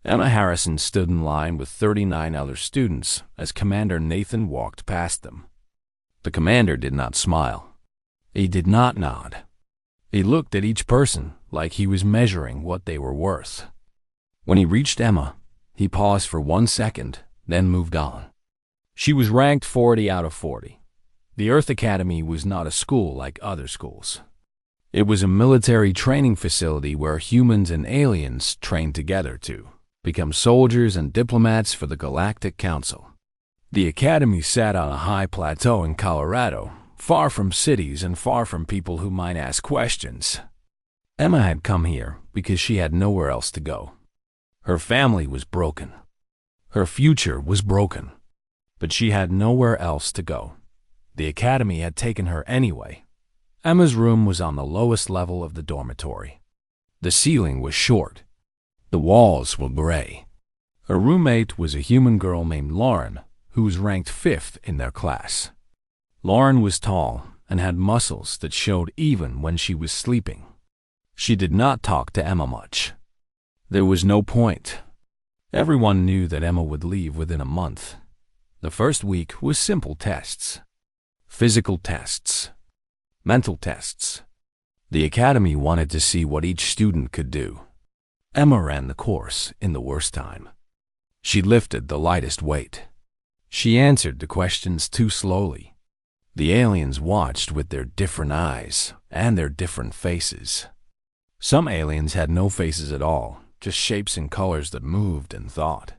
Emma Harrison stood in line with 39 other students as Commander Nathan walked past them. The commander did not smile. He did not nod. He looked at each person like he was measuring what they were worth. When he reached Emma, he paused for 1 second, then moved on. She was ranked 40 out of 40. The Earth Academy was not a school like other schools. It was a military training facility where humans and aliens trained together to become soldiers and diplomats for the Galactic Council. The academy sat on a high plateau in Colorado, far from cities and far from people who might ask questions. Emma had come here because she had nowhere else to go. Her family was broken. Her future was broken. But she had nowhere else to go. The academy had taken her anyway. Emma's room was on the lowest level of the dormitory. The ceiling was short. The walls were gray. Her roommate was a human girl named Lauren, who was ranked 5th in their class. Lauren was tall and had muscles that showed even when she was sleeping. She did not talk to Emma much. There was no point. Everyone knew that Emma would leave within a month. The first week was simple tests. Physical tests. Mental tests. The academy wanted to see what each student could do. Emma ran the course in the worst time. She lifted the lightest weight. She answered the questions too slowly. The aliens watched with their different eyes and their different faces. Some aliens had no faces at all, just shapes and colors that moved and thought.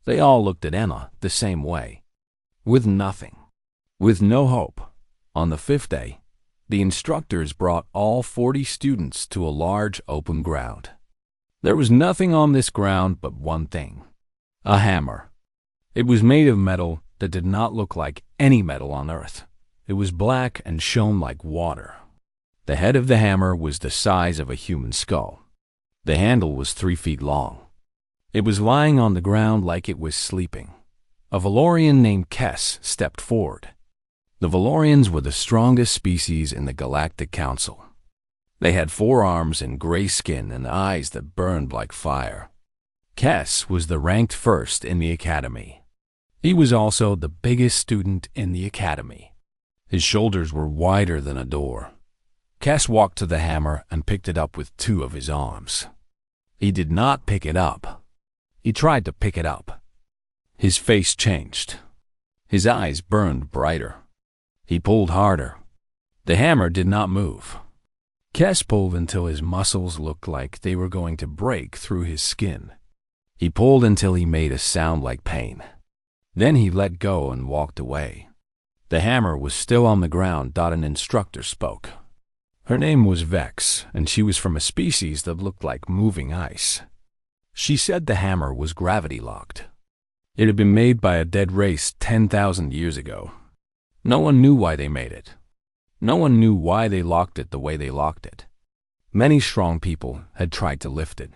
They all looked at Emma the same way, with nothing, with no hope. On the 5th day, the instructors brought all 40 students to a large open ground. There was nothing on this ground but one thing, a hammer. It was made of metal that did not look like any metal on Earth. It was black and shone like water. The head of the hammer was the size of a human skull. The handle was 3 feet long. It was lying on the ground like it was sleeping. A Valorian named Kess stepped forward. The Valorians were the strongest species in the Galactic Council. They had 4 arms and gray skin and eyes that burned like fire. Kess was the ranked 1st in the academy. He was also the biggest student in the academy. His shoulders were wider than a door. Kess walked to the hammer and picked it up with 2 of his arms. He did not pick it up. He tried to pick it up. His face changed. His eyes burned brighter. He pulled harder. The hammer did not move. Kess pulled until his muscles looked like they were going to break through his skin. He pulled until he made a sound like pain. Then he let go and walked away. The hammer was still on the ground. An instructor spoke. Her name was Vex, and she was from a species that looked like moving ice. She said the hammer was gravity-locked. It had been made by a dead race 10,000 years ago. No one knew why they made it. No one knew why they locked it the way they locked it. Many strong people had tried to lift it.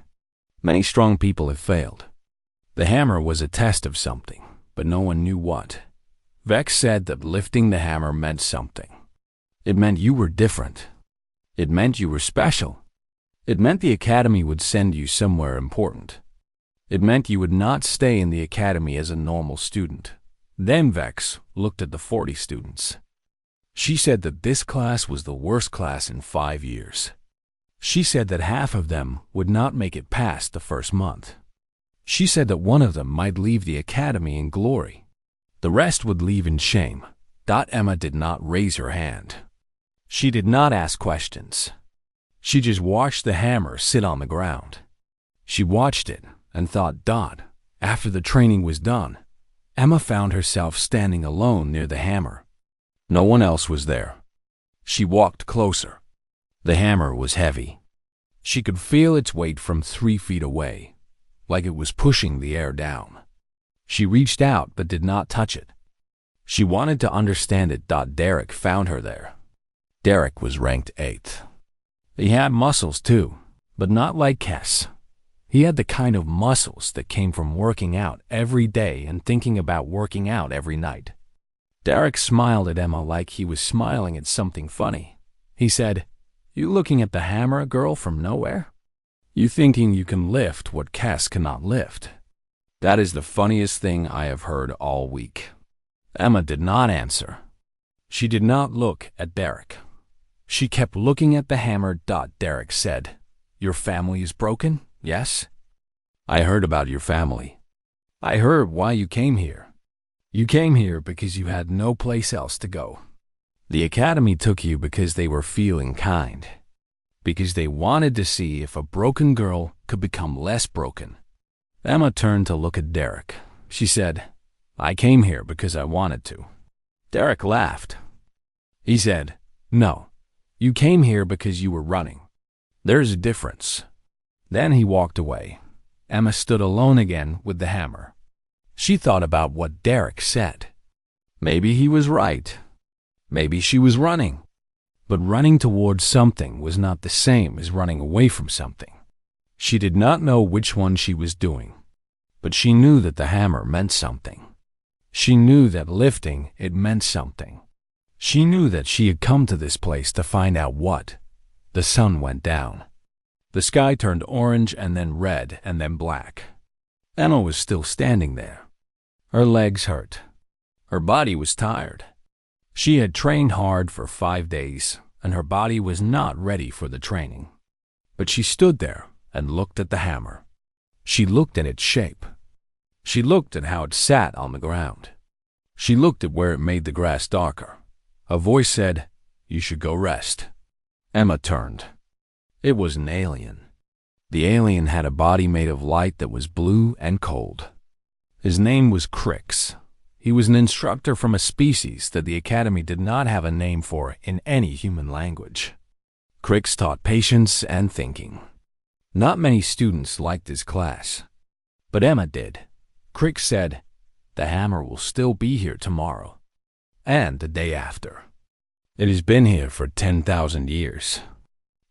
Many strong people have failed. The hammer was a test of something, but no one knew what. Vex said that lifting the hammer meant something. It meant you were different. It meant you were special. It meant the academy would send you somewhere important. It meant you would not stay in the academy as a normal student. Then Vex looked at the 40 students. She said that this class was the worst class in 5 years. She said that half of them would not make it past the first month. She said that one of them might leave the academy in glory. The rest would leave in shame. Emma did not raise her hand. She did not ask questions. She just watched the hammer sit on the ground. She watched it and thought, after the training was done, Emma found herself standing alone near the hammer. No one else was there. She walked closer. The hammer was heavy. She could feel its weight from 3 feet away, like it was pushing the air down. She reached out but did not touch it. She wanted to understand it. Derek found her there. Derek was ranked 8th. He had muscles too, but not like Kess. He had the kind of muscles that came from working out every day and thinking about working out every night. Derek smiled at Emma like he was smiling at something funny. He said, "You looking at the hammer, girl from nowhere?" You thinking you can lift what Cass cannot lift. That is the funniest thing I have heard all week. Emma did not answer. She did not look at Derek. She kept looking at the hammer. Derek said, "Your family is broken, yes? I heard about your family. I heard why you came here. You came here because you had no place else to go. The academy took you because they were feeling kind, because they wanted to see if a broken girl could become less broken." Emma turned to look at Derek. She said, "I came here because I wanted to." Derek laughed. He said, "No, you came here because you were running. There's a difference." Then he walked away. Emma stood alone again with the hammer. She thought about what Derek said. Maybe he was right. Maybe she was running. But running towards something was not the same as running away from something. She did not know which one she was doing, but she knew that the hammer meant something. She knew that lifting it meant something. She knew that she had come to this place to find out what. The sun went down. The sky turned orange and then red and then black. Emma was still standing there. Her legs hurt. Her body was tired. She had trained hard for 5 days, and her body was not ready for the training. But she stood there and looked at the hammer. She looked at its shape. She looked at how it sat on the ground. She looked at where it made the grass darker. A voice said, "You should go rest." Emma turned. It was an alien. The alien had a body made of light that was blue and cold. His name was Crix. He was an instructor from a species that the Academy did not have a name for in any human language. Crix taught patience and thinking. Not many students liked his class, but Emma did. Crix said, "The hammer will still be here tomorrow, and the day after. It has been here for 10,000 years.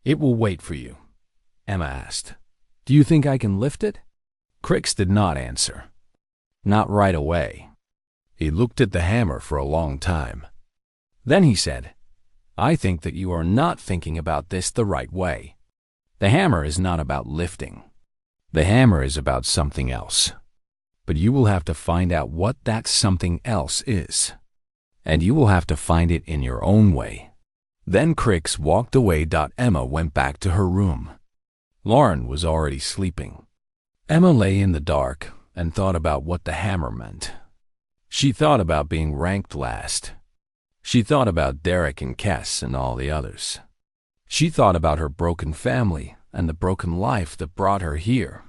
It will wait for you." Emma asked, "Do you think I can lift it?" Crix did not answer. Not right away. He looked at the hammer for a long time. Then he said, "I think that you are not thinking about this the right way. The hammer is not about lifting. The hammer is about something else. But you will have to find out what that something else is. And you will have to find it in your own way." Then Crix walked away. Emma went back to her room. Lauren was already sleeping. Emma lay in the dark and thought about what the hammer meant. She thought about being ranked last. She thought about Derek and Cass and all the others. She thought about her broken family and the broken life that brought her here.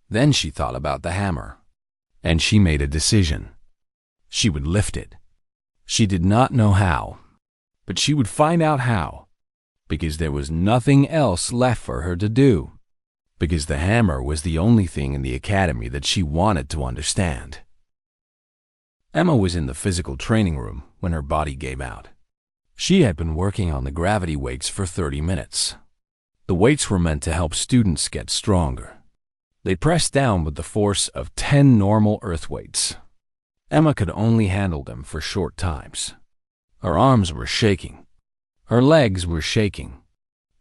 Then she thought about the hammer. And she made a decision. She would lift it. She did not know how, but she would find out how, because there was nothing else left for her to do, because the hammer was the only thing in the academy that she wanted to understand. Emma was in the physical training room when her body gave out. She had been working on the gravity weights for 30 minutes. The weights were meant to help students get stronger. They pressed down with the force of 10 normal earth weights. Emma could only handle them for short times. Her arms were shaking. Her legs were shaking.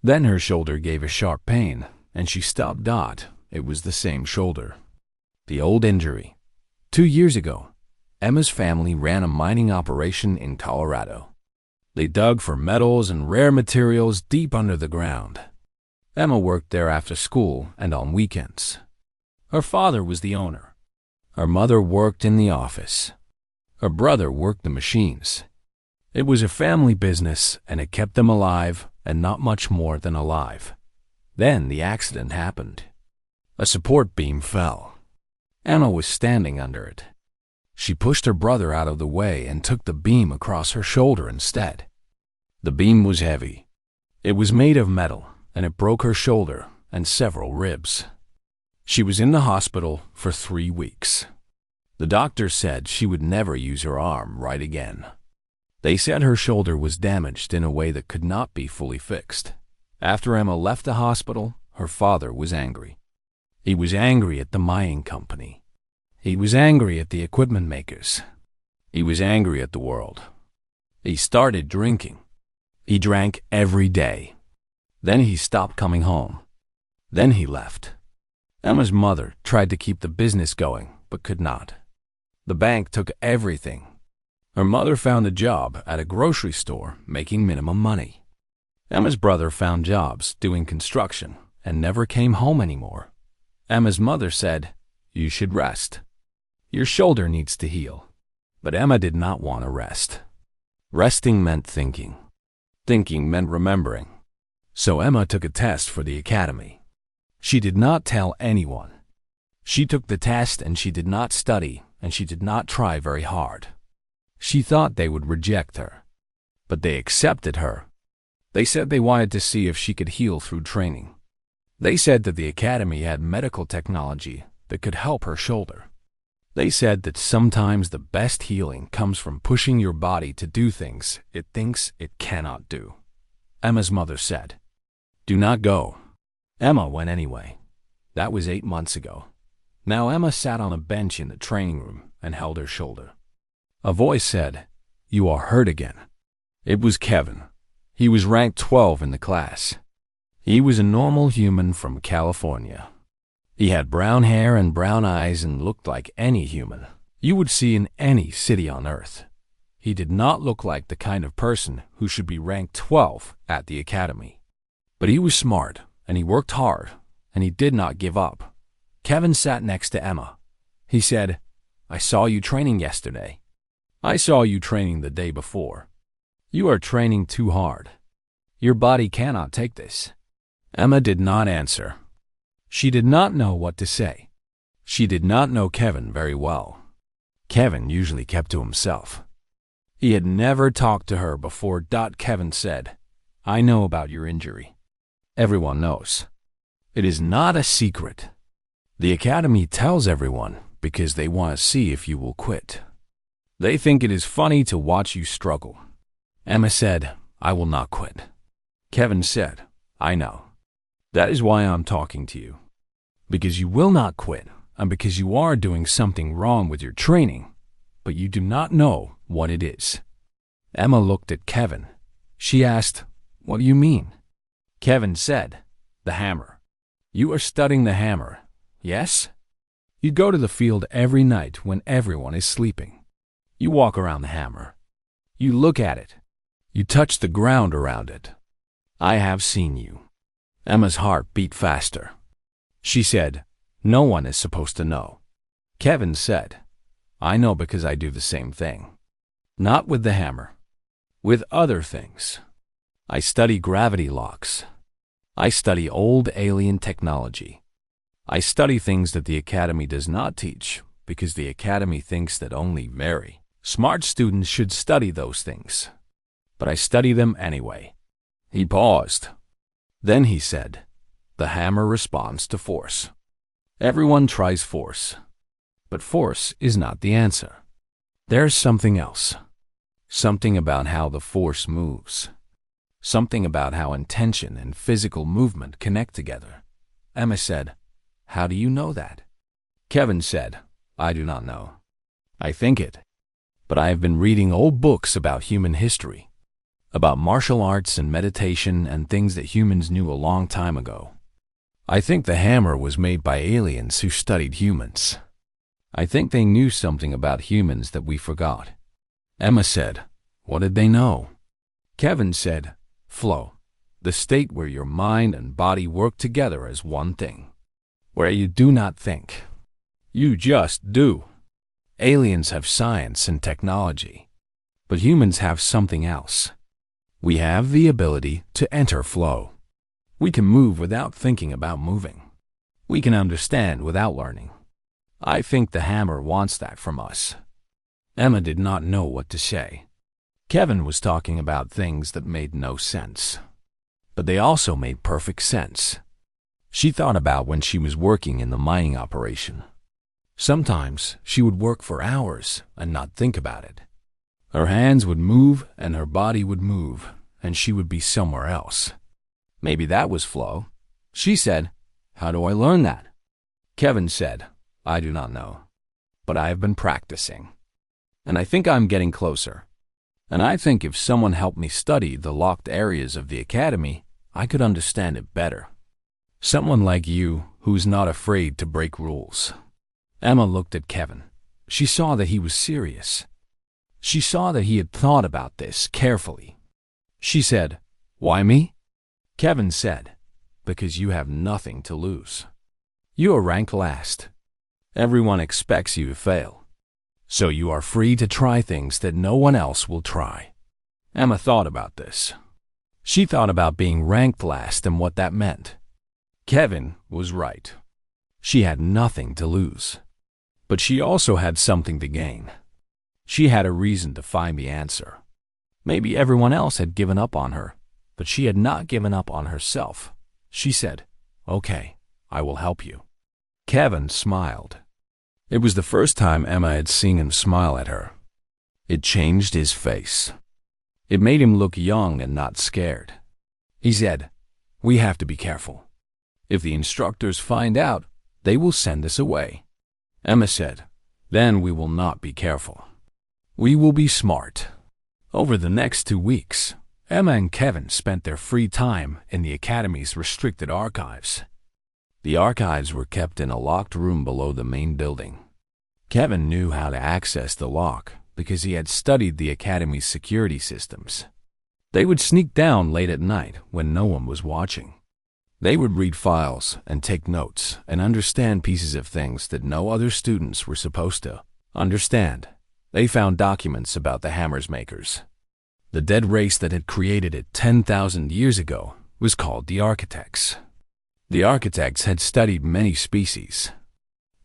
Then her shoulder gave a sharp pain, and she stopped. It was the same shoulder. The old injury. 2 years ago, Emma's family ran a mining operation in Colorado. They dug for metals and rare materials deep under the ground. Emma worked there after school and on weekends. Her father was the owner. Her mother worked in the office. Her brother worked the machines. It was a family business, and it kept them alive, and not much more than alive. Then the accident happened. A support beam fell. Emma was standing under it. She pushed her brother out of the way and took the beam across her shoulder instead. The beam was heavy. It was made of metal, and it broke her shoulder and several ribs. She was in the hospital for 3 weeks. The doctor said she would never use her arm right again. They said her shoulder was damaged in a way that could not be fully fixed. After Emma left the hospital, her father was angry. He was angry at the mining company. He was angry at the equipment makers. He was angry at the world. He started drinking. He drank every day. Then he stopped coming home. Then he left. Emma's mother tried to keep the business going, but could not. The bank took everything. Her mother found a job at a grocery store making minimum money. Emma's brother found jobs doing construction and never came home anymore. Emma's mother said, "You should rest. Your shoulder needs to heal." But Emma did not want to rest. Resting meant thinking. Thinking meant remembering. So Emma took a test for the academy. She did not tell anyone. She took the test and she did not study and she did not try very hard. She thought they would reject her. But they accepted her. They said they wanted to see if she could heal through training. They said that the academy had medical technology that could help her shoulder. They said that sometimes the best healing comes from pushing your body to do things it thinks it cannot do. Emma's mother said, "Do not go." Emma went anyway. That was 8 months ago. Now Emma sat on a bench in the training room and held her shoulder. A voice said, "You are hurt again." It was Kevin. He was ranked 12 in the class. He was a normal human from California. He had brown hair and brown eyes and looked like any human you would see in any city on Earth. He did not look like the kind of person who should be ranked 12 at the academy. But he was smart, and he worked hard, and he did not give up. Kevin sat next to Emma. He said, "I saw you training yesterday. I saw you training the day before. You are training too hard. Your body cannot take this." Emma did not answer. She did not know what to say. She did not know Kevin very well. Kevin usually kept to himself. He had never talked to her before. Kevin said, "I know about your injury. Everyone knows. It is not a secret. The academy tells everyone because they want to see if you will quit. They think it is funny to watch you struggle." Emma said, "I will not quit." Kevin said, "I know. That is why I'm talking to you. Because you will not quit, and because you are doing something wrong with your training, but you do not know what it is." Emma looked at Kevin. She asked, "What do you mean?" Kevin said, "The hammer. You are studying the hammer, yes? You go to the field every night when everyone is sleeping. You walk around the hammer. You look at it. You touch the ground around it. I have seen you." Emma's heart beat faster. She said, "No one is supposed to know." Kevin said, "I know because I do the same thing. Not with the hammer. With other things. I study gravity locks. I study old alien technology. I study things that the academy does not teach because the academy thinks that only very smart students should study those things. But I study them anyway." He paused. Then he said, "The hammer responds to force. Everyone tries force. But force is not the answer. There's something else. Something about how the force moves. Something about how intention and physical movement connect together." Emma said, "How do you know that?" Kevin said, "I do not know. I think it. But I have been reading old books about human history. About martial arts and meditation and things that humans knew a long time ago. I think the hammer was made by aliens who studied humans. I think they knew something about humans that we forgot." Emma said, "What did they know?" Kevin said, "Flow, the state where your mind and body work together as one thing. Where you do not think. You just do. Aliens have science and technology, but humans have something else. We have the ability to enter flow. We can move without thinking about moving. We can understand without learning. I think the hammer wants that from us." Emma did not know what to say. Kevin was talking about things that made no sense. But they also made perfect sense. She thought about when she was working in the mining operation. Sometimes she would work for hours and not think about it. Her hands would move and her body would move, and she would be somewhere else. Maybe that was flow. She said, "How do I learn that?" Kevin said, "I do not know. But I have been practicing. And I think I'm getting closer. And I think if someone helped me study the locked areas of the academy, I could understand it better." Someone like you who's not afraid to break rules. Emma looked at Kevin. She saw that he was serious. She saw that he had thought about this carefully. She said, "Why me?" Kevin said, "Because you have nothing to lose. You are ranked last. Everyone expects you to fail. So you are free to try things that no one else will try." Emma thought about this. She thought about being ranked last and what that meant. Kevin was right. She had nothing to lose. But she also had something to gain. She had a reason to find the answer. Maybe everyone else had given up on her, but she had not given up on herself. She said, "Okay, I will help you." Kevin smiled. It was the first time Emma had seen him smile at her. It changed his face. It made him look young and not scared. He said, "We have to be careful. If the instructors find out, they will send us away." Emma said, "Then we will not be careful. We will be smart." Over the next 2 weeks, Emma and Kevin spent their free time in the Academy's restricted archives. The archives were kept in a locked room below the main building. Kevin knew how to access the lock because he had studied the Academy's security systems. They would sneak down late at night when no one was watching. They would read files and take notes and understand pieces of things that no other students were supposed to understand. They found documents about the hammer's makers. The dead race that had created it 10,000 years ago was called the Architects. The Architects had studied many species.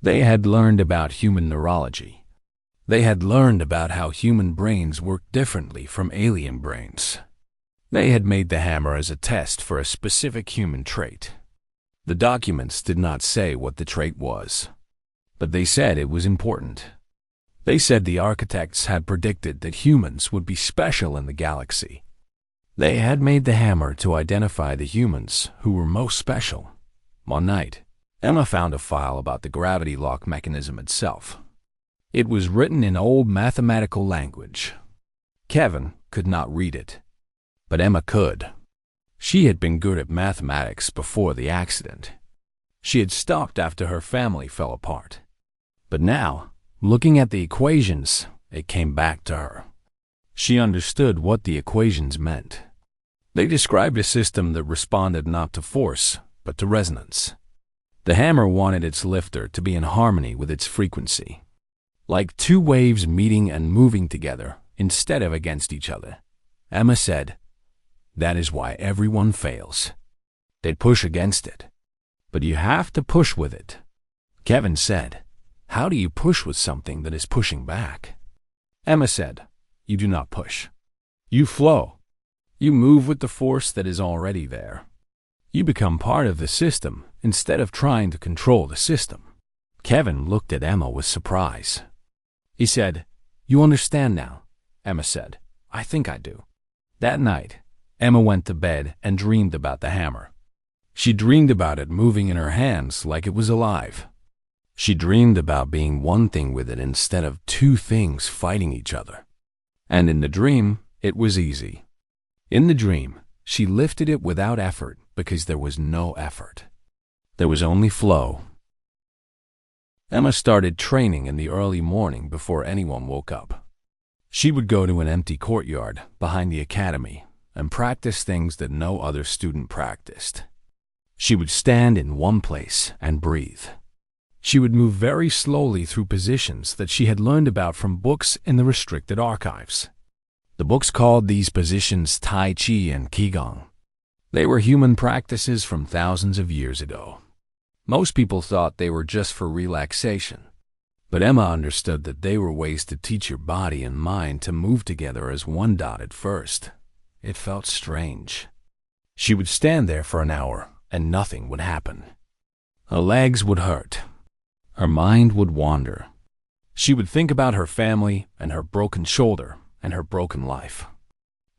They had learned about human neurology. They had learned about how human brains work differently from alien brains. They had made the hammer as a test for a specific human trait. The documents did not say what the trait was, but they said it was important. They said the Architects had predicted that humans would be special in the galaxy. They had made the hammer to identify the humans who were most special. One night, Emma found a file about the gravity lock mechanism itself. It was written in old mathematical language. Kevin could not read it, but Emma could. She had been good at mathematics before the accident. She had stopped after her family fell apart. But now, looking at the equations, it came back to her. She understood what the equations meant. They described a system that responded not to force, but to resonance. The hammer wanted its lifter to be in harmony with its frequency, like two waves meeting and moving together instead of against each other. Emma said, "That is why everyone fails. They push against it, but you have to push with it." Kevin said, "How do you push with something that is pushing back?" Emma said, "You do not push. You flow. You move with the force that is already there. You become part of the system instead of trying to control the system." Kevin looked at Emma with surprise. He said, "You understand now?" Emma said, "I think I do." That night, Emma went to bed and dreamed about the hammer. She dreamed about it moving in her hands like it was alive. She dreamed about being one thing with it instead of two things fighting each other. And in the dream, it was easy. In the dream, she lifted it without effort because there was no effort. There was only flow. Emma started training in the early morning before anyone woke up. She would go to an empty courtyard behind the academy and practice things that no other student practiced. She would stand in one place and breathe. She would move very slowly through positions that she had learned about from books in the restricted archives. The books called these positions Tai Chi and Qigong. They were human practices from thousands of years ago. Most people thought they were just for relaxation, but Emma understood that they were ways to teach your body and mind to move together as one dot at first. It felt strange. She would stand there for an hour and nothing would happen. Her legs would hurt. Her mind would wander. She would think about her family and her broken shoulder and her broken life.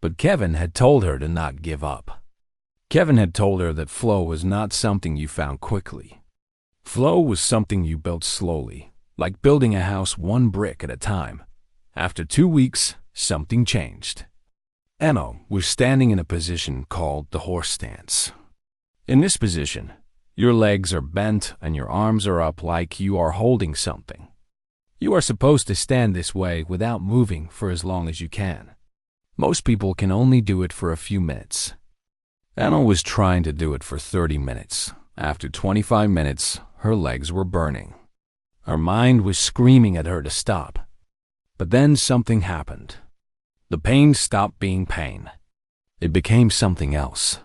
But Kevin had told her to not give up. Kevin had told her that flow was not something you found quickly. Flow was something you built slowly, like building a house one brick at a time. After 2 weeks, something changed. Emma was standing in a position called the horse stance. In this position, Your legs are bent and your arms are up like you are holding something. You are supposed to stand this way without moving for as long as you can. Most people can only do it for a few minutes. Emma was trying to do it for 30 minutes. After 25 minutes, her legs were burning. Her mind was screaming at her to stop. But then something happened. The pain stopped being pain. It became something else.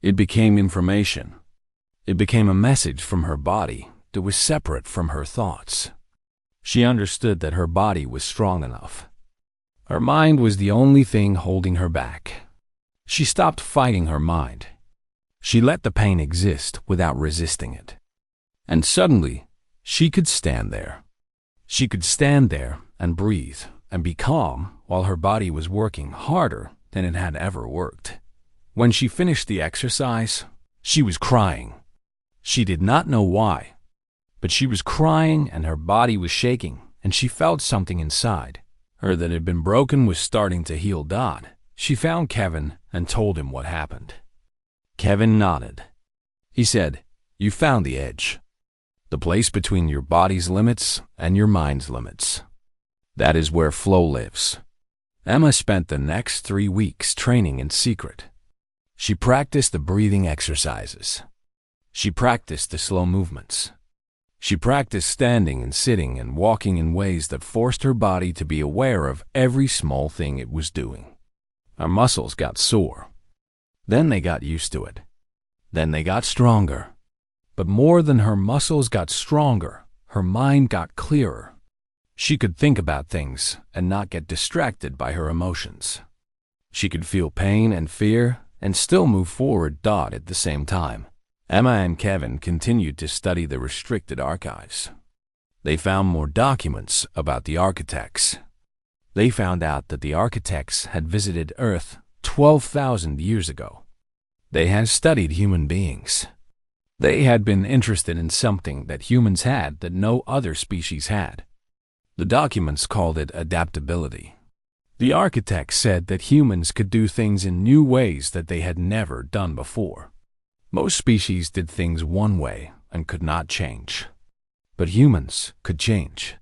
It became information. It became a message from her body that was separate from her thoughts. She understood that her body was strong enough. Her mind was the only thing holding her back. She stopped fighting her mind. She let the pain exist without resisting it. And suddenly, she could stand there. She could stand there and breathe and be calm while her body was working harder than it had ever worked. When she finished the exercise, she was crying. She did not know why, but she was crying and her body was shaking, and she felt something inside her that had been broken was starting to heal. She found Kevin and told him what happened. Kevin nodded. He said, "You found the edge. The place between your body's limits and your mind's limits. That is where flow lives." Emma spent the next 3 weeks training in secret. She practiced the breathing exercises. She practiced the slow movements. She practiced standing and sitting and walking in ways that forced her body to be aware of every small thing it was doing. Her muscles got sore. Then they got used to it. Then they got stronger. But more than her muscles got stronger, her mind got clearer. She could think about things and not get distracted by her emotions. She could feel pain and fear and still move forward at the same time. Emma and Kevin continued to study the restricted archives. They found more documents about the architects. They found out that the architects had visited Earth 12,000 years ago. They had studied human beings. They had been interested in something that humans had that no other species had. The documents called it adaptability. The architects said that humans could do things in new ways that they had never done before. Most species did things one way and could not change. But humans could change.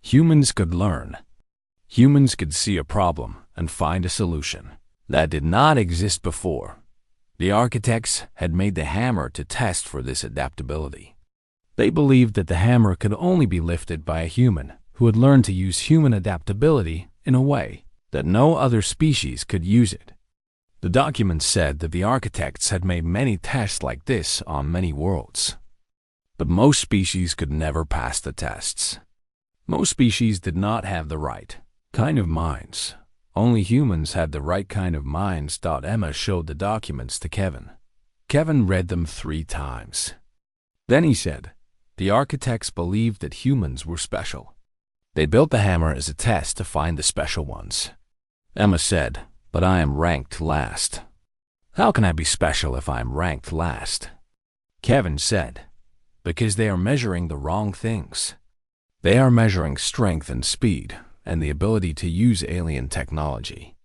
Humans could learn. Humans could see a problem and find a solution that did not exist before. The architects had made the hammer to test for this adaptability. They believed that the hammer could only be lifted by a human who had learned to use human adaptability in a way that no other species could use it. The documents said that the architects had made many tests like this on many worlds. But most species could never pass the tests. Most species did not have the right kind of minds. Only humans had the right kind of minds. Emma showed the documents to Kevin. Kevin read them 3 times. Then he said, the architects believed that humans were special. They built the hammer as a test to find the special ones. Emma said, "But I am ranked last. How can I be special if I am ranked last?" Kevin said, "Because they are measuring the wrong things. They are measuring strength and speed and the ability to use alien technology.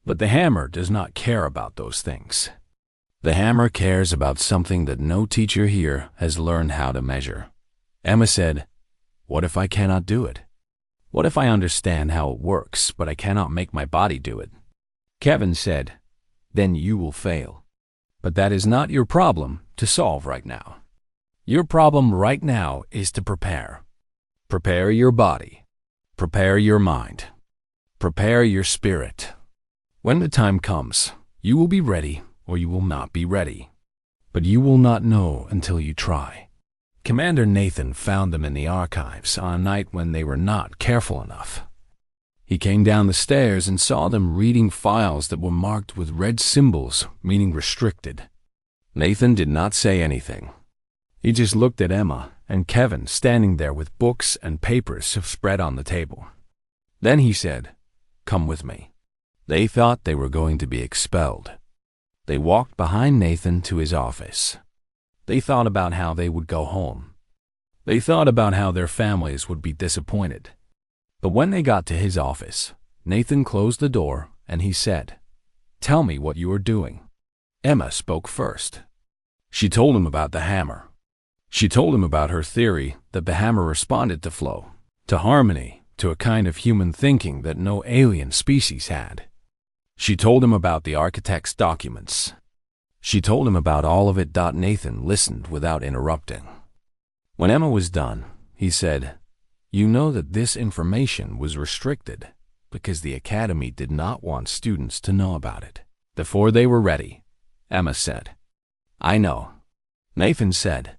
But the hammer does not care about those things. The hammer cares about something that no teacher here has learned how to measure." Emma said, "What if I cannot do it? What if I understand how it works, but I cannot make my body do it?" Kevin said, "Then you will fail. But that is not your problem to solve right now. Your problem right now is to prepare. Prepare your body. Prepare your mind. Prepare your spirit. When the time comes, you will be ready or you will not be ready. But you will not know until you try." Commander Nathan found them in the archives on a night when they were not careful enough. He came down the stairs and saw them reading files that were marked with red symbols, meaning restricted. Nathan did not say anything. He just looked at Emma and Kevin standing there with books and papers spread on the table. Then he said, "Come with me." They thought they were going to be expelled. They walked behind Nathan to his office. They thought about how they would go home. They thought about how their families would be disappointed. But when they got to his office, Nathan closed the door and he said, "Tell me what you are doing." Emma spoke first. She told him about the hammer. She told him about her theory that the hammer responded to flow, to harmony, to a kind of human thinking that no alien species had. She told him about the architect's documents. She told him about all of it. Nathan listened without interrupting. When Emma was done, he said, "You know that this information was restricted because the Academy did not want students to know about it before they were ready," Emma said. "I know." Nathan said,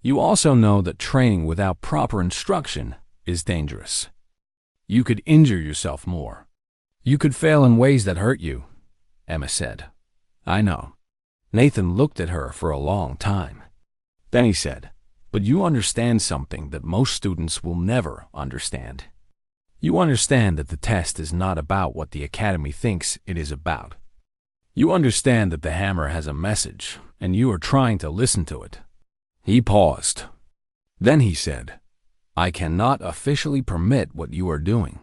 "You also know that training without proper instruction is dangerous. You could injure yourself more. You could fail in ways that hurt you," Emma said. "I know." Nathan looked at her for a long time. Then he said, "But you understand something that most students will never understand. You understand that the test is not about what the Academy thinks it is about. You understand that the hammer has a message, and you are trying to listen to it." He paused. Then he said, "I cannot officially permit what you are doing,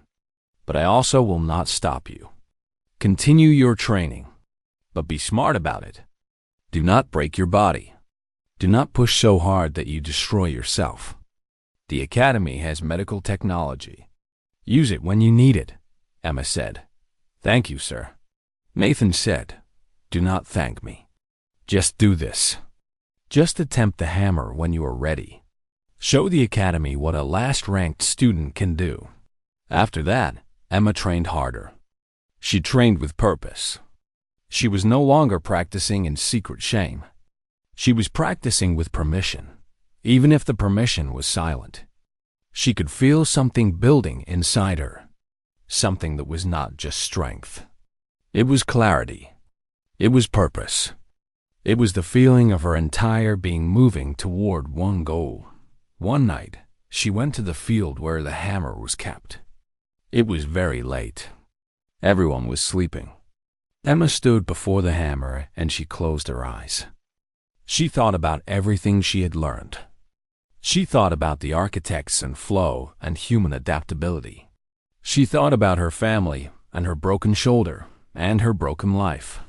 but I also will not stop you. Continue your training, but be smart about it. Do not break your body. Do not push so hard that you destroy yourself. The Academy has medical technology. Use it when you need it," Emma said. "Thank you, sir." Nathan said, "Do not thank me. Just do this. Just attempt the hammer when you are ready. Show the Academy what a last-ranked student can do." After that, Emma trained harder. She trained with purpose. She was no longer practicing in secret shame. She was practicing with permission, even if the permission was silent. She could feel something building inside her, something that was not just strength. It was clarity. It was purpose. It was the feeling of her entire being moving toward one goal. One night, she went to the field where the hammer was kept. It was very late. Everyone was sleeping. Emma stood before the hammer and she closed her eyes. She thought about everything she had learned. She thought about the architects and flow and human adaptability. She thought about her family and her broken shoulder and her broken life.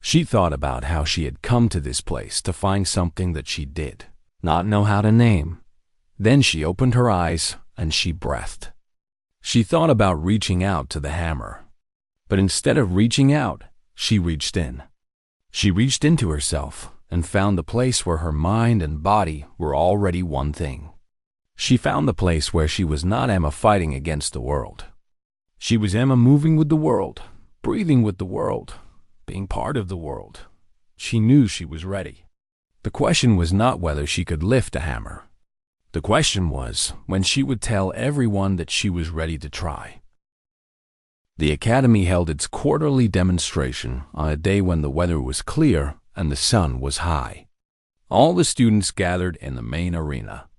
She thought about how she had come to this place to find something that she did not know how to name. Then she opened her eyes and she breathed. She thought about reaching out to the hammer. But instead of reaching out, she reached in. She reached into herself and found the place where her mind and body were already one thing. She found the place where she was not Emma fighting against the world. She was Emma moving with the world, breathing with the world, being part of the world. She knew she was ready. The question was not whether she could lift a hammer. The question was when she would tell everyone that she was ready to try. The Academy held its quarterly demonstration on a day when the weather was clear and the sun was high. All the students gathered in the main arena.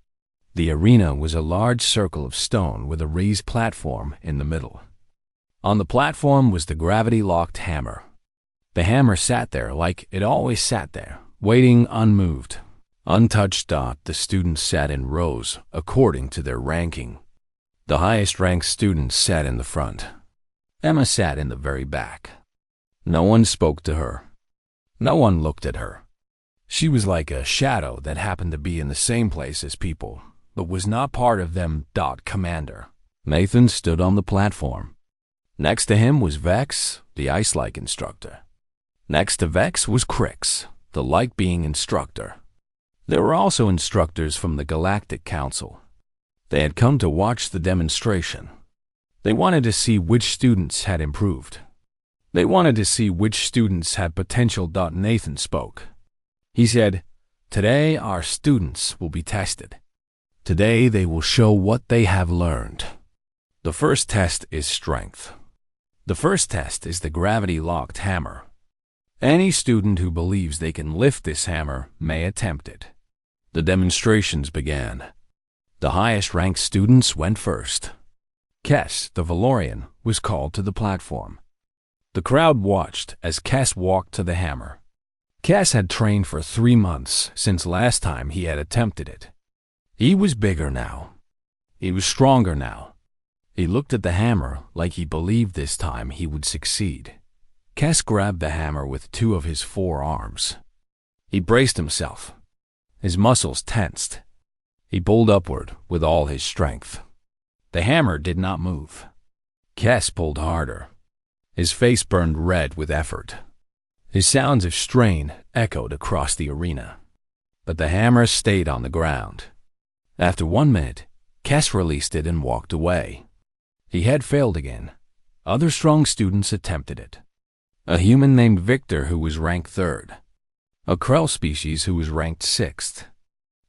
The arena was a large circle of stone with a raised platform in the middle. On the platform was the gravity-locked hammer. The hammer sat there like it always sat there, waiting unmoved, untouched. The students sat in rows according to their ranking. The highest-ranked students sat in the front. Emma sat in the very back. No one spoke to her. No one looked at her. She was like a shadow that happened to be in the same place as people, but was not part of them. Commander Nathan stood on the platform. Next to him was Vex, the ice-like instructor. Next to Vex was Crix, the light-being instructor. There were also instructors from the Galactic Council. They had come to watch the demonstration. They wanted to see which students had improved. They wanted to see which students had potential. Nathan spoke. He said, "Today our students will be tested. Today they will show what they have learned. The first test is strength. The first test is the gravity-locked hammer. Any student who believes they can lift this hammer may attempt it." The demonstrations began. The highest-ranked students went first. Kes, the Valorian, was called to the platform. The crowd watched as Kes walked to the hammer. Kes had trained for 3 months since last time he had attempted it. He was bigger now. He was stronger now. He looked at the hammer like he believed this time he would succeed. Kes grabbed the hammer with 2 of his 4 arms. He braced himself. His muscles tensed. He pulled upward with all his strength. The hammer did not move. Kes pulled harder. His face burned red with effort. His sounds of strain echoed across the arena. But the hammer stayed on the ground. After 1 minute, Kes released it and walked away. He had failed again. Other strong students attempted it. A human named Victor who was ranked 3rd. A Krell species who was ranked 6th.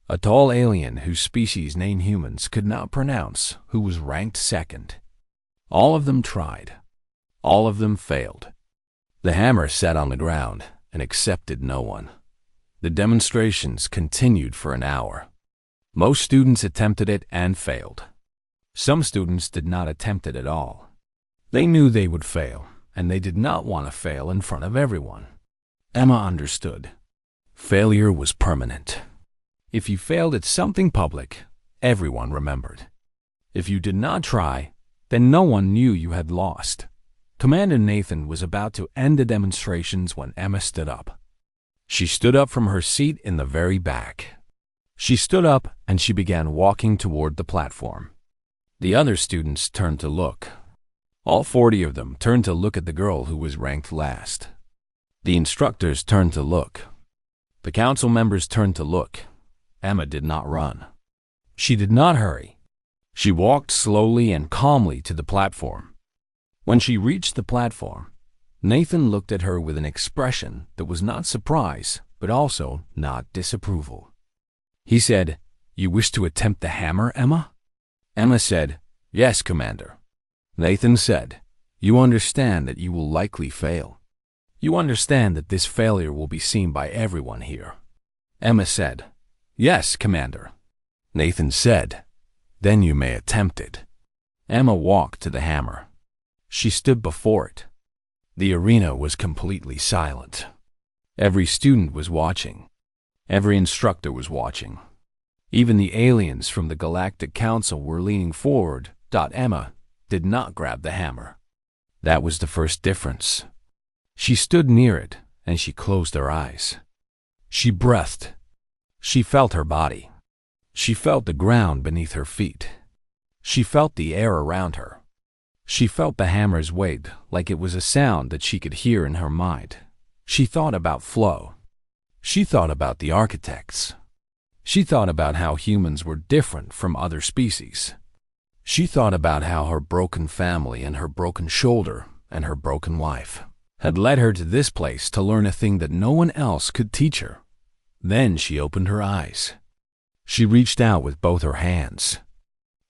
A tall alien whose species named humans could not pronounce who was ranked 2nd. All of them tried. All of them failed. The hammer sat on the ground and accepted no one. The demonstrations continued for an hour. Most students attempted it and failed. Some students did not attempt it at all. They knew they would fail, and they did not want to fail in front of everyone. Emma understood. Failure was permanent. If you failed at something public, everyone remembered. If you did not try, then no one knew you had lost. Commander Nathan was about to end the demonstrations when Emma stood up. She stood up from her seat in the very back. She stood up and she began walking toward the platform. The other students turned to look. All 40 of them turned to look at the girl who was ranked last. The instructors turned to look. The council members turned to look. Emma did not run. She did not hurry. She walked slowly and calmly to the platform. When she reached the platform, Nathan looked at her with an expression that was not surprise, but also not disapproval. He said, "You wish to attempt the hammer, Emma?" Emma said, "Yes, Commander." Nathan said, "You understand that you will likely fail. You understand that this failure will be seen by everyone here." Emma said, "Yes, Commander." Nathan said, "Then you may attempt it." Emma walked to the hammer. She stood before it. The arena was completely silent. Every student was watching. Every instructor was watching. Even the aliens from the Galactic Council were leaning forward. Emma did not grab the hammer. That was the first difference. She stood near it, and she closed her eyes. She breathed. She felt her body. She felt the ground beneath her feet. She felt the air around her. She felt the hammer's weight like it was a sound that she could hear in her mind. She thought about flow. She thought about the architects. She thought about how humans were different from other species. She thought about how her broken family and her broken shoulder and her broken wife had led her to this place to learn a thing that no one else could teach her. Then she opened her eyes. She reached out with both her hands.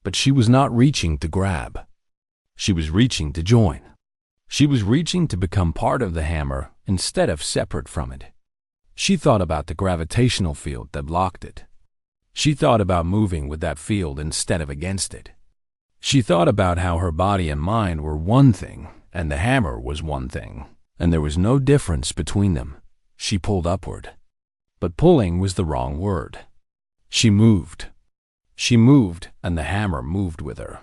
But she was not reaching to grab. She was reaching to join. She was reaching to become part of the hammer instead of separate from it. She thought about the gravitational field that blocked it. She thought about moving with that field instead of against it. She thought about how her body and mind were one thing, and the hammer was one thing, and there was no difference between them. She pulled upward. But pulling was the wrong word. She moved. She moved, and the hammer moved with her.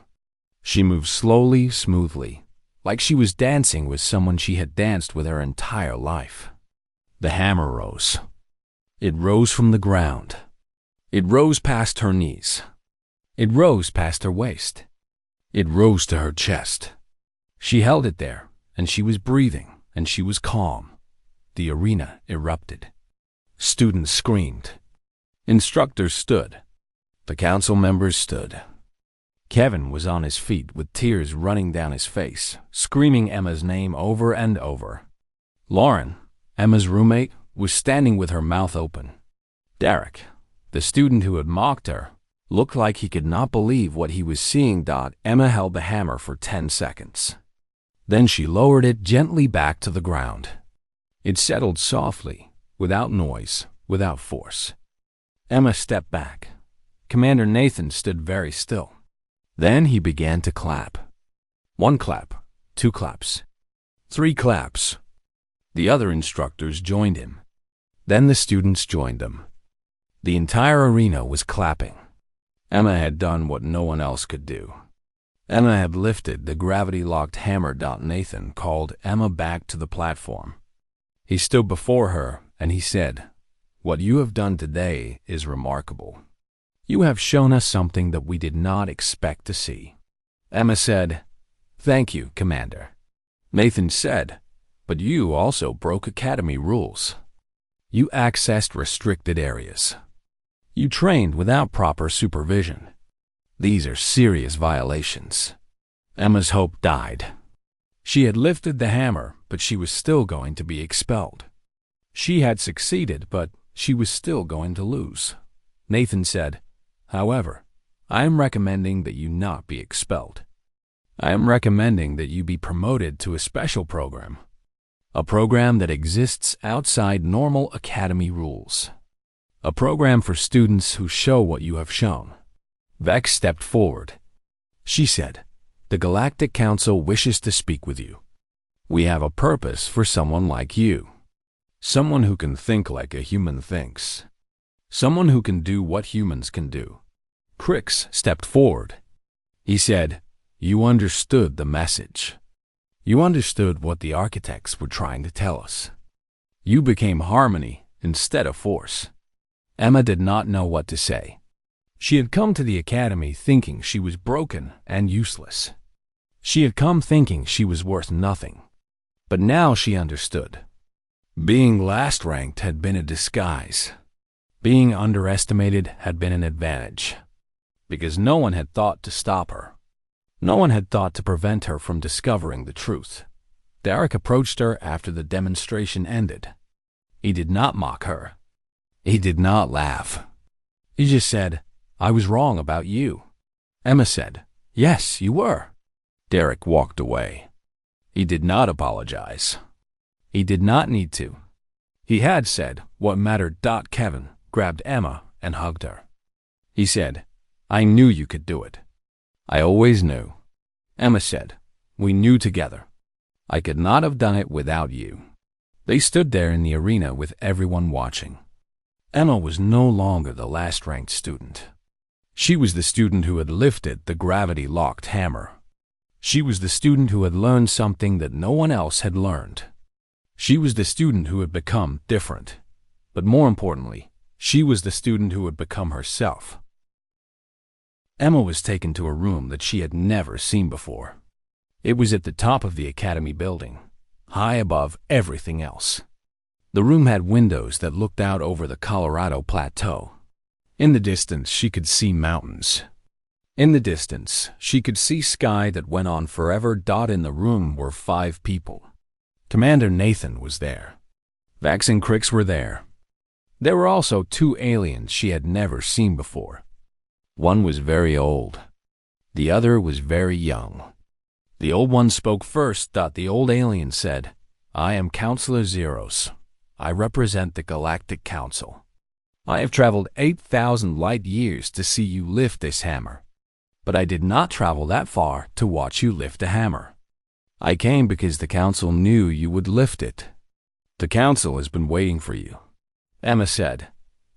She moved slowly, smoothly, like she was dancing with someone she had danced with her entire life. The hammer rose. It rose from the ground. It rose past her knees. It rose past her waist. It rose to her chest. She held it there, and she was breathing, and she was calm. The arena erupted. Students screamed. Instructors stood. The council members stood. Kevin was on his feet with tears running down his face, screaming Emma's name over and over. Lauren, Emma's roommate, was standing with her mouth open. Derek, the student who had mocked her, looked like he could not believe what he was seeing. Emma held the hammer for 10 seconds. Then she lowered it gently back to the ground. It settled softly, without noise, without force. Emma stepped back. Commander Nathan stood very still. Then he began to clap. 1 clap, 2 claps, 3 claps. The other instructors joined him. Then the students joined them. The entire arena was clapping. Emma had done what no one else could do. Emma had lifted the gravity-locked hammer. Nathan called Emma back to the platform. He stood before her and he said, What you have done today is remarkable. You have shown us something that we did not expect to see." Emma said, "Thank you, Commander." Nathan said, "But you also broke Academy rules. You accessed restricted areas. You trained without proper supervision. These are serious violations." Emma's hope died. She had lifted the hammer, but she was still going to be expelled. She had succeeded, but she was still going to lose. Nathan said, "However, I am recommending that you not be expelled. I am recommending that you be promoted to a special program, a program that exists outside normal Academy rules, a program for students who show what you have shown." Vex stepped forward. She said, "The Galactic Council wishes to speak with you. We have a purpose for someone like you. Someone who can think like a human thinks. Someone who can do what humans can do." Crix stepped forward. He said, "You understood the message. You understood what the architects were trying to tell us. You became harmony instead of force." Emma did not know what to say. She had come to the Academy thinking she was broken and useless. She had come thinking she was worth nothing. But now she understood. Being last ranked had been a disguise. Being underestimated had been an advantage. Because no one had thought to stop her. No one had thought to prevent her from discovering the truth. Derek approached her after the demonstration ended. He did not mock her. He did not laugh. He just said, "I was wrong about you." Emma said, "Yes, you were." Derek walked away. He did not apologize. He did not need to. He had said what mattered. Kevin grabbed Emma and hugged her. He said, "I knew you could do it. I always knew." Emma said, "We knew together. I could not have done it without you." They stood there in the arena with everyone watching. Emma was no longer the last-ranked student. She was the student who had lifted the gravity-locked hammer. She was the student who had learned something that no one else had learned. She was the student who had become different. But more importantly, she was the student who had become herself. Emma was taken to a room that she had never seen before. It was at the top of the Academy building, high above everything else. The room had windows that looked out over the Colorado Plateau. In the distance, she could see mountains. In the distance, she could see sky that went on forever. In the room were 5 people. Commander Nathan was there. Vex and Crix were there. There were also 2 aliens she had never seen before. One was very old. The other was very young. The old one spoke first. The old alien said, "I am Counselor Zeros. I represent the Galactic Council. I have traveled 8,000 light years to see you lift this hammer. But I did not travel that far to watch you lift a hammer. I came because the Council knew you would lift it. The Council has been waiting for you." Emma said,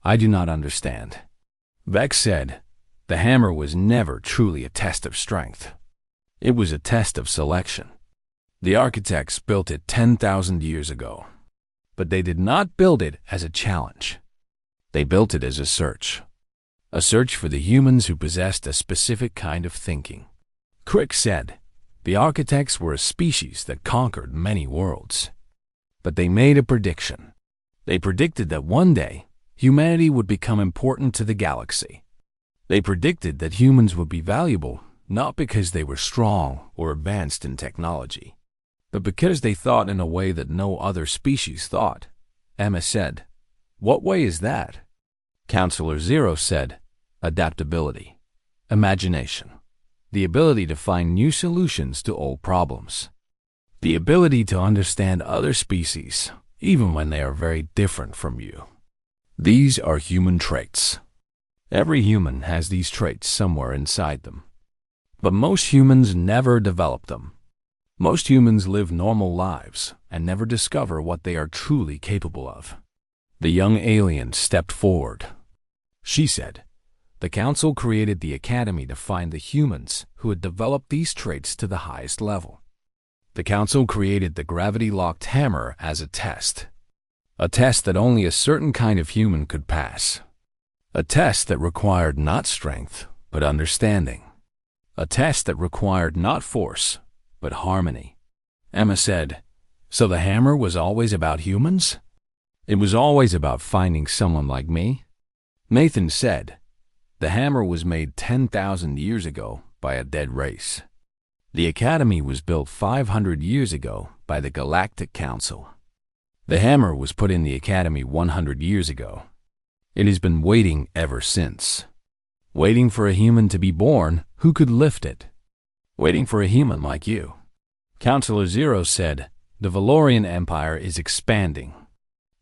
"I do not understand." Vex said, "The hammer was never truly a test of strength. It was a test of selection. The architects built it 10,000 years ago. But they did not build it as a challenge. They built it as a search for the humans who possessed a specific kind of thinking." Crix said, "The architects were a species that conquered many worlds. But they made a prediction. They predicted that one day, humanity would become important to the galaxy. They predicted that humans would be valuable not because they were strong or advanced in technology, but because they thought in a way that no other species thought." Emma said, "What way is that?" Counselor Zero said, "Adaptability, imagination, the ability to find new solutions to old problems, the ability to understand other species, even when they are very different from you. These are human traits. Every human has these traits somewhere inside them. But most humans never develop them. Most humans live normal lives and never discover what they are truly capable of." The young alien stepped forward. She said, "The Council created the Academy to find the humans who had developed these traits to the highest level. The Council created the gravity-locked hammer as a test. A test that only a certain kind of human could pass. A test that required not strength, but understanding. A test that required not force, but harmony. Emma said, "So the hammer was always about humans? It was always about finding someone like me?" Nathan said, "The hammer was made 10,000 years ago by a dead race. The Academy was built 500 years ago by the Galactic Council. The hammer was put in the Academy 100 years ago. It has been waiting ever since. Waiting for a human to be born who could lift it. Waiting for a human like you." Counselor Zero said, "The Valorian Empire is expanding.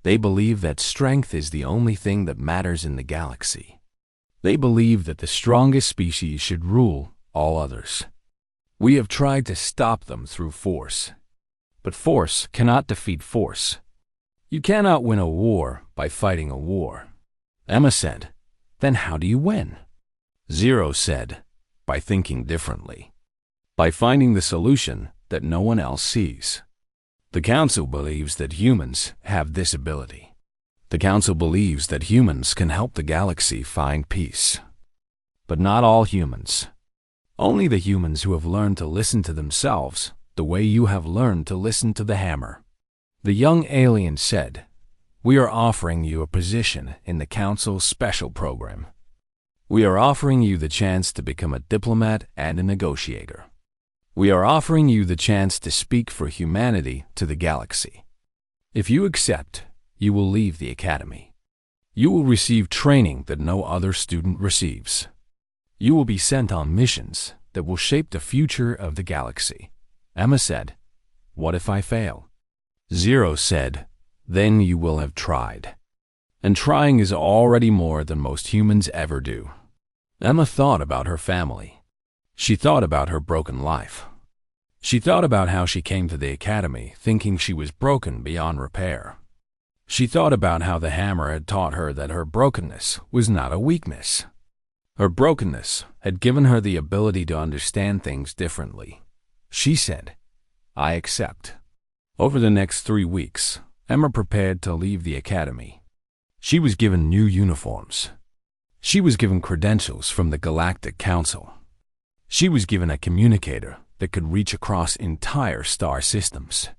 They believe that strength is the only thing that matters in the galaxy. They believe that the strongest species should rule all others. We have tried to stop them through force. But force cannot defeat force. You cannot win a war by fighting a war." Emma said, "Then how do you win?" Zero said, "By thinking differently. By finding the solution that no one else sees. The Council believes that humans have this ability. The Council believes that humans can help the galaxy find peace. But not all humans. Only the humans who have learned to listen to themselves the way you have learned to listen to the hammer." The young alien said, "We are offering you a position in the Council's special program. We are offering you the chance to become a diplomat and a negotiator. We are offering you the chance to speak for humanity to the galaxy. If you accept, you will leave the Academy. You will receive training that no other student receives. You will be sent on missions that will shape the future of the galaxy." Emma said, "What if I fail?" Zero said, "Then you will have tried. And trying is already more than most humans ever do." Emma thought about her family. She thought about her broken life. She thought about how she came to the Academy thinking she was broken beyond repair. She thought about how the hammer had taught her that her brokenness was not a weakness. Her brokenness had given her the ability to understand things differently. She said, "I accept." Over the next 3 weeks, Emma prepared to leave the Academy. She was given new uniforms. She was given credentials from the Galactic Council. She was given a communicator that could reach across entire star systems.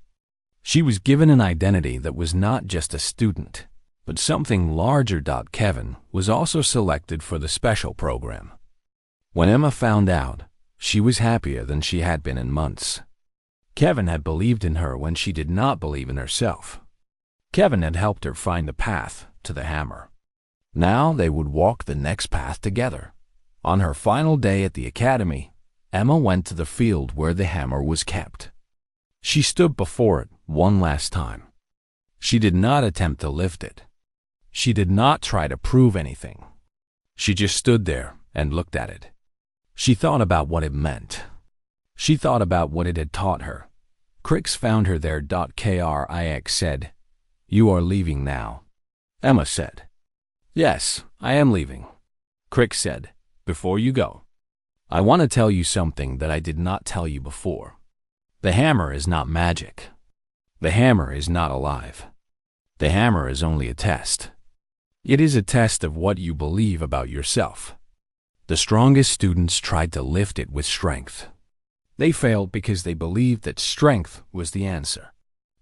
She was given an identity that was not just a student, but something larger. Kevin was also selected for the special program. When Emma found out, she was happier than she had been in months. Kevin had believed in her when she did not believe in herself. Kevin had helped her find the path to the hammer. Now they would walk the next path together. On her final day at the Academy, Emma went to the field where the hammer was kept. She stood before it one last time. She did not attempt to lift it. She did not try to prove anything. She just stood there and looked at it. She thought about what it meant. She thought about what it had taught her. Crix found her there. Krix said, "You are leaving now." Emma said, "Yes, I am leaving." Crix said, "Before you go, I want to tell you something that I did not tell you before. The hammer is not magic. The hammer is not alive. The hammer is only a test. It is a test of what you believe about yourself. The strongest students tried to lift it with strength. They failed because they believed that strength was the answer.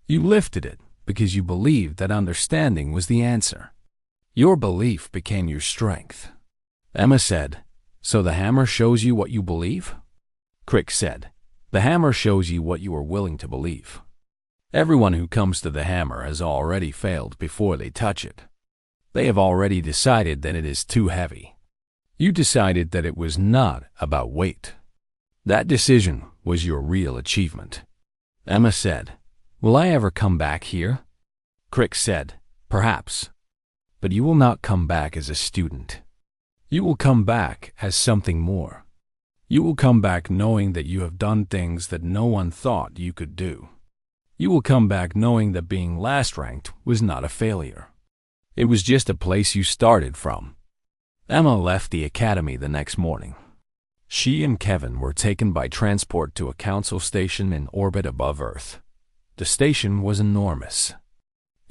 You lifted it because you believed that understanding was the answer. Your belief became your strength." Emma said, "So the hammer shows you what you believe?" Crix said, "The hammer shows you what you are willing to believe. Everyone who comes to the hammer has already failed before they touch it. They have already decided that it is too heavy. You decided that it was not about weight. That decision was your real achievement." Emma said, "Will I ever come back here?" Crix said, "Perhaps. But you will not come back as a student. You will come back as something more. You will come back knowing that you have done things that no one thought you could do. You will come back knowing that being last ranked was not a failure. It was just a place you started from." Emma left the Academy the next morning. She and Kevin were taken by transport to a council station in orbit above Earth. The station was enormous.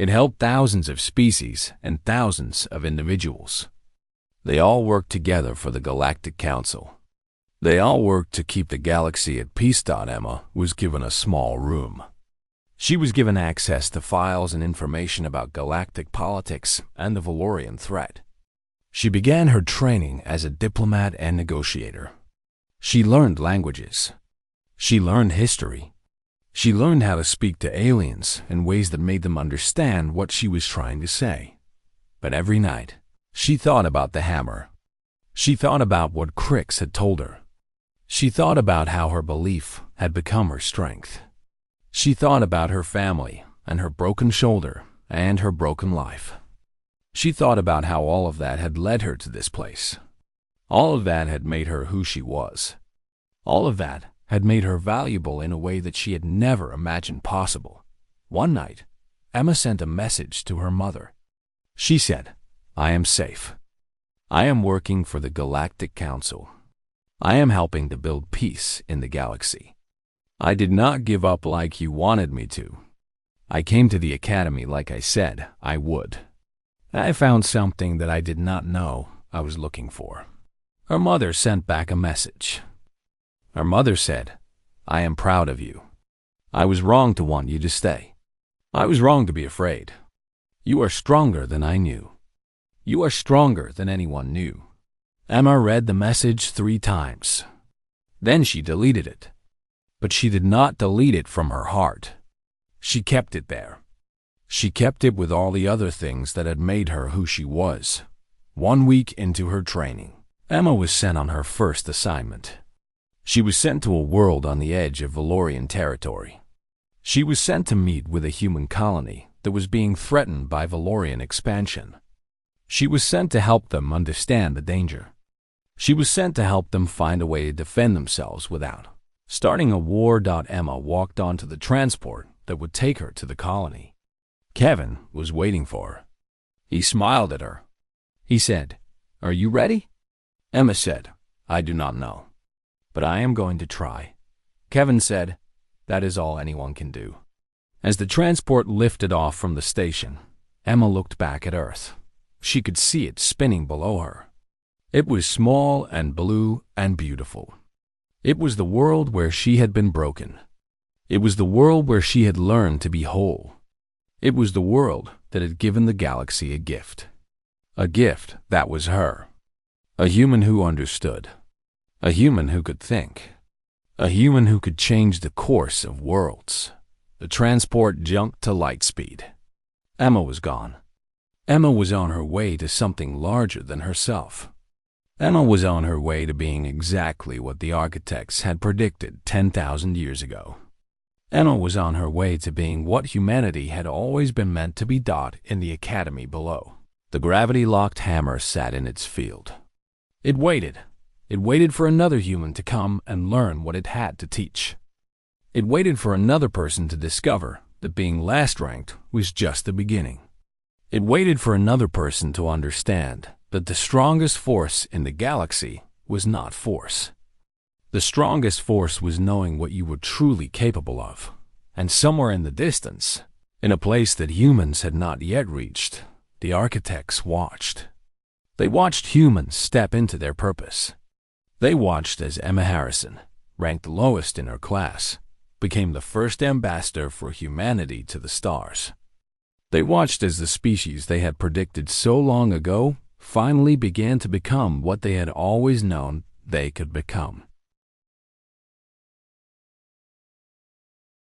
It helped thousands of species and thousands of individuals. They all worked together for the Galactic Council. They all worked to keep the galaxy at peace. Emma was given a small room. She was given access to files and information about galactic politics and the Valorian threat. She began her training as a diplomat and negotiator. She learned languages. She learned history. She learned how to speak to aliens in ways that made them understand what she was trying to say. But every night, she thought about the hammer. She thought about what Crix had told her. She thought about how her belief had become her strength. She thought about her family and her broken shoulder and her broken life. She thought about how all of that had led her to this place. All of that had made her who she was. All of that had made her valuable in a way that she had never imagined possible. One night, Emma sent a message to her mother. She said, "I am safe. I am working for the Galactic Council. I am helping to build peace in the galaxy. I did not give up like you wanted me to. I came to the academy like I said I would. I found something that I did not know I was looking for." Her mother sent back a message. Her mother said, "I am proud of you. I was wrong to want you to stay. I was wrong to be afraid. You are stronger than I knew. You are stronger than anyone knew." Emma read the message 3 times. Then she deleted it. But she did not delete it from her heart. She kept it there. She kept it with all the other things that had made her who she was. 1 week into her training, Emma was sent on her first assignment. She was sent to a world on the edge of Valorian territory. She was sent to meet with a human colony that was being threatened by Valorian expansion. She was sent to help them understand the danger. She was sent to help them find a way to defend themselves without starting a war. Emma walked onto the transport that would take her to the colony. Kevin was waiting for her. He smiled at her. He said, "Are you ready?" Emma said, "I do not know, but I am going to try." Kevin said, "That is all anyone can do." As the transport lifted off from the station, Emma looked back at Earth. She could see it spinning below her. It was small and blue and beautiful. It was the world where she had been broken. It was the world where she had learned to be whole. It was the world that had given the galaxy a gift. A gift that was her. A human who understood. A human who could think. A human who could change the course of worlds. The transport jumped to light speed. Emma was gone. Emma was on her way to something larger than herself. Emma was on her way to being exactly what the architects had predicted 10,000 years ago. Emma was on her way to being what humanity had always been meant to be. In the academy below, the gravity-locked hammer sat in its field. It waited. It waited for another human to come and learn what it had to teach. It waited for another person to discover that being last ranked was just the beginning. It waited for another person to understand that the strongest force in the galaxy was not force. The strongest force was knowing what you were truly capable of. And somewhere in the distance, in a place that humans had not yet reached, the architects watched. They watched humans step into their purpose. They watched as Emma Harrison, ranked lowest in her class, became the first ambassador for humanity to the stars. They watched as the species they had predicted so long ago finally began to become what they had always known they could become.